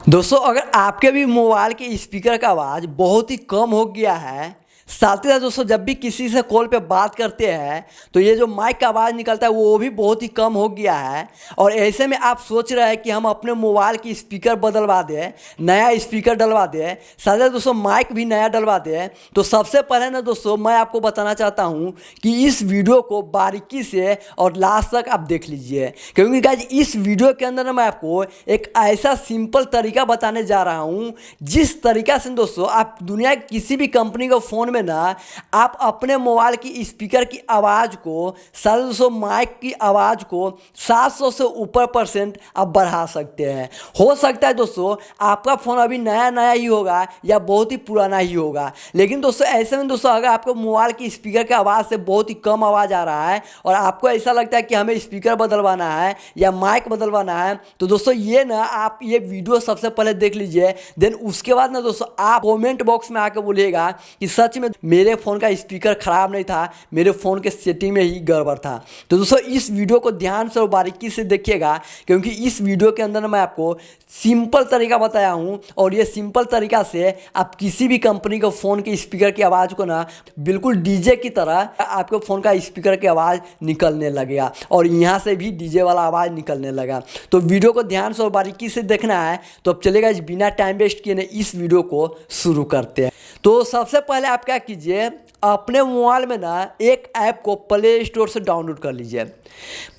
दोस्तों अगर आपके भी मोबाइल के स्पीकर का आवाज़ बहुत ही कम हो गया है, साथ ही साथ दोस्तों जब भी किसी से कॉल पे बात करते हैं तो ये जो माइक का आवाज़ निकलता है वो भी बहुत ही कम हो गया है। और ऐसे में आप सोच रहे हैं कि हम अपने मोबाइल की स्पीकर बदलवा दें, नया स्पीकर डलवा दें, साथ ही दोस्तों माइक भी नया डलवा दें। तो सबसे पहले ना दोस्तों मैं आपको बताना चाहता हूँ कि इस वीडियो को बारीकी से और लास्ट तक आप देख लीजिए, क्योंकि गाइस इस वीडियो के अंदर ना मैं आपको एक ऐसा सिंपल तरीका बताने जा रहा हूँ जिस तरीका से दोस्तों आप दुनिया की किसी भी कंपनी के फ़ोन में ना आप अपने मोबाइल की स्पीकर की आवाज़ को 700 माइक की आवाज़ को 700 से ऊपर % आप बढ़ा सकते हैं। हो सकता है दोस्तों आपका फ़ोन अभी नया नया ही होगा या बहुत ही पुराना ही होगा, लेकिन दोस्तों ऐसे में दोस्तों अगर आपको मोबाइल की स्पीकर की आवाज़ से बहुत ही कम आवाज़ आ रहा है और आपको ऐसा लगता है कि हमें स्पीकर बदलवाना है या माइक बदलवाना है, तो दोस्तों ये ना आप ये वीडियो सबसे पहले देख लीजिए। देन उसके बाद ना दोस्तों आप कमेंट बॉक्स में आकर बोलिएगा कि सच में मेरे फ़ोन का स्पीकर ख़राब नहीं था, मेरे फ़ोन के सेटिंग में ही गड़बड़ था। तो दोस्तों इस वीडियो को ध्यान से और बारीकी से देखिएगा, क्योंकि इस वीडियो के अंदर मैं आपको सिंपल तरीका बताया हूँ और ये सिंपल तरीका से आप किसी भी कंपनी के फ़ोन के स्पीकर की आवाज़ को ना बिल्कुल डीजे की तरह आपके फ़ोन का स्पीकर की आवाज़ निकलने लगेगा और यहाँ से भी डीजे वाला आवाज़ निकलने लगा। तो वीडियो को ध्यान से और बारीकी से देखना है। तो अब चलेगा बिना टाइम वेस्ट किए ना इस वीडियो को शुरू करते हैं। तो सबसे पहले आप क्या कीजिए, अपने मोबाइल में ना एक ऐप को प्ले स्टोर से डाउनलोड कर लीजिए।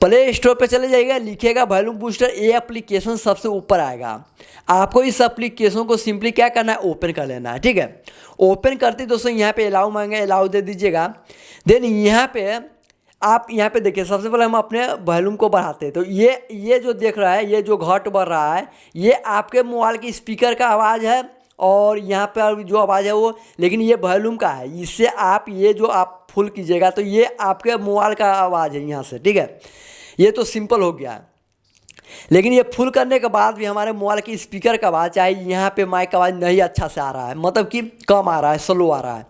प्ले स्टोर पे चले जाइएगा, लिखिएगा वॉल्यूम बूस्टर, ये एप्लीकेशन सबसे ऊपर आएगा। आपको इस एप्लीकेशन को सिंपली क्या करना है, ओपन कर लेना है। ठीक है, ओपन करते दोस्तों यहाँ पे अलाउ मांगे, अलाउ दे दीजिएगा। देन यहाँ पे आप यहाँ पे देखिए, सबसे पहले हम अपने वॉल्यूम को बढ़ाते हैं। तो ये जो देख रहा है, ये जो घट बढ़ रहा है, ये आपके मोबाइल की स्पीकर का आवाज़ है और यहाँ पर जो आवाज़ है वो, लेकिन ये वॉल्यूम का है। इससे आप ये जो आप फुल कीजिएगा तो ये आपके मोबाइल का आवाज़ है यहाँ से। ठीक है, ये तो सिंपल हो गया। लेकिन ये फुल करने के बाद भी हमारे मोबाइल की स्पीकर का आवाज़, चाहे यहाँ पे माइक का आवाज़ नहीं अच्छा से आ रहा है, मतलब कि कम आ रहा है, स्लो आ रहा है,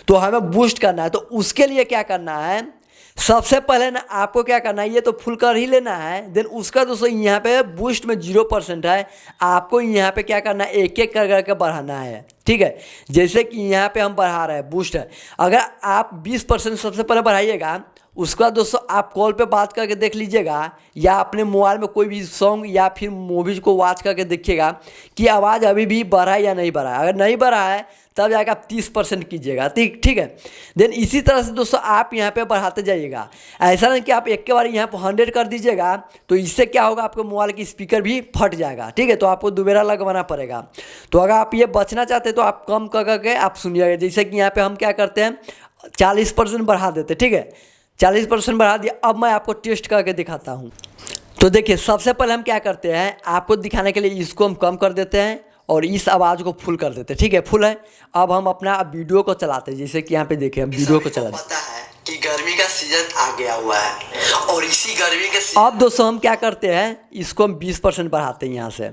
तो हमें बूस्ट करना है। तो उसके लिए क्या करना है, सबसे पहले ना आपको क्या करना है, ये तो फुल कर ही लेना है। देन उसका दोस्तों यहाँ पे बूस्ट में 0% है, आपको यहाँ पे क्या करना है, एक एक कर करके बढ़ाना है। ठीक है, जैसे कि यहाँ पे हम बढ़ा रहे हैं बूस्ट है, अगर आप 20% सबसे पहले बढ़ाइएगा, उसके बाद दोस्तों आप कॉल पे बात करके देख लीजिएगा या अपने मोबाइल में कोई भी सॉन्ग या फिर मूवीज़ को वॉच करके देखिएगा कि आवाज़ अभी भी बढ़ा है या नहीं बढ़ा है। अगर नहीं बढ़ा है तब जाकर आप 30% कीजिएगा। ठीक है, देन इसी तरह से दोस्तों आप यहाँ पे बढ़ाते जाइएगा। ऐसा नहीं कि आप एक के बार यहाँ पर 100 कर दीजिएगा, तो इससे क्या होगा, आपके मोबाइल की स्पीकर भी फट जाएगा। ठीक है, तो आपको दोबारा लगवाना पड़ेगा। तो अगर आप ये बचना चाहते हैं तो आप कम कर करके आप सुनिएगा। जैसे कि यहाँ पर हम क्या करते हैं, 40% बढ़ा देते। ठीक है, 40% बढ़ा दिया। अब मैं आपको टेस्ट करके दिखाता हूँ। तो देखिए, सबसे पहले हम क्या करते हैं, आपको दिखाने के लिए इसको हम कम कर देते हैं और इस आवाज़ को फुल कर देते हैं। ठीक है, फुल है। अब हम अपना वीडियो को चलाते हैं, जैसे कि यहाँ पे देखिए हम वीडियो को चलाते हैं। पता है कि गर्मी का सीजन आ गया हुआ है और इसी गर्मी के अब दोस्तों हम क्या करते हैं, इसको हम 20% बढ़ाते हैं यहाँ से।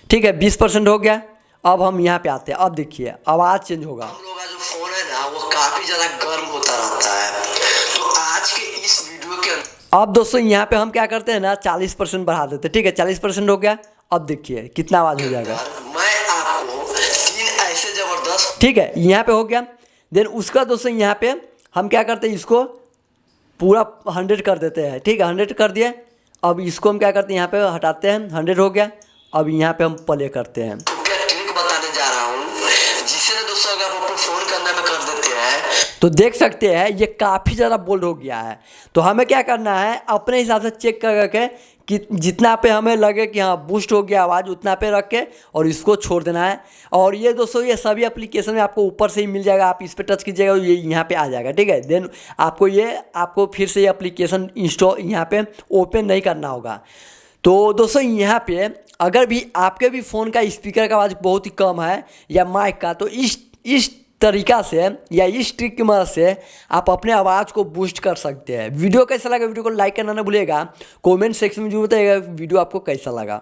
ठीक है, 20% हो गया। अब हम यहाँ पे आते हैं, अब देखिए आवाज़ चेंज होगा। हम लोग का जो फोन है ना वो काफी ज्यादा गर्म होता रहता है। तो आज के इस वीडियो के अब दोस्तों यहाँ पे हम क्या करते हैं ना, 40% बढ़ा देते हैं। ठीक है, 40% हो गया। अब देखिए कितना आवाज़ हो जाएगा। मैं आपको 3 ऐसे जबरदस्त, ठीक है, यहाँ पे हो गया। देन उसका दोस्तों यहाँ पे हम क्या करते हैं, इसको पूरा 100 कर देते हैं। ठीक है, 100 कर दिए। अब इसको हम क्या करते हैं, यहाँ पे हटाते हैं, 100 हो गया। अब यहाँ पे हम प्ले करते हैं। ट्रिक बताने जा रहा हूँ जिससे ना दोस्तों अगर आप अपने फोन के अंदर में कर देते हैं तो देख सकते हैं ये काफ़ी ज़्यादा बोल्ड हो गया है। तो हमें क्या करना है, अपने हिसाब से चेक कर करके कि जितना पे हमें लगे कि हाँ बूस्ट हो गया आवाज़, उतना पे रख के और इसको छोड़ देना है। और ये दोस्तों ये सभी एप्लीकेशन में आपको ऊपर से ही मिल जाएगा, आप इस पर टच कीजिएगा ये यहाँ पे आ जाएगा। ठीक है, देन आपको फिर से ये एप्लीकेशन इंस्टॉल यहाँ पे ओपन नहीं करना होगा। तो दोस्तों यहाँ पे अगर भी आपके भी फ़ोन का स्पीकर का आवाज़ बहुत ही कम है या माइक का, तो इस तरीका से या इस ट्रिक की मदद से आप अपने आवाज़ को बूस्ट कर सकते हैं। वीडियो कैसा लगा, वीडियो को लाइक करना ना भूलिएगा। कमेंट सेक्शन में जरूर बताइएगा वीडियो आपको कैसा लगा।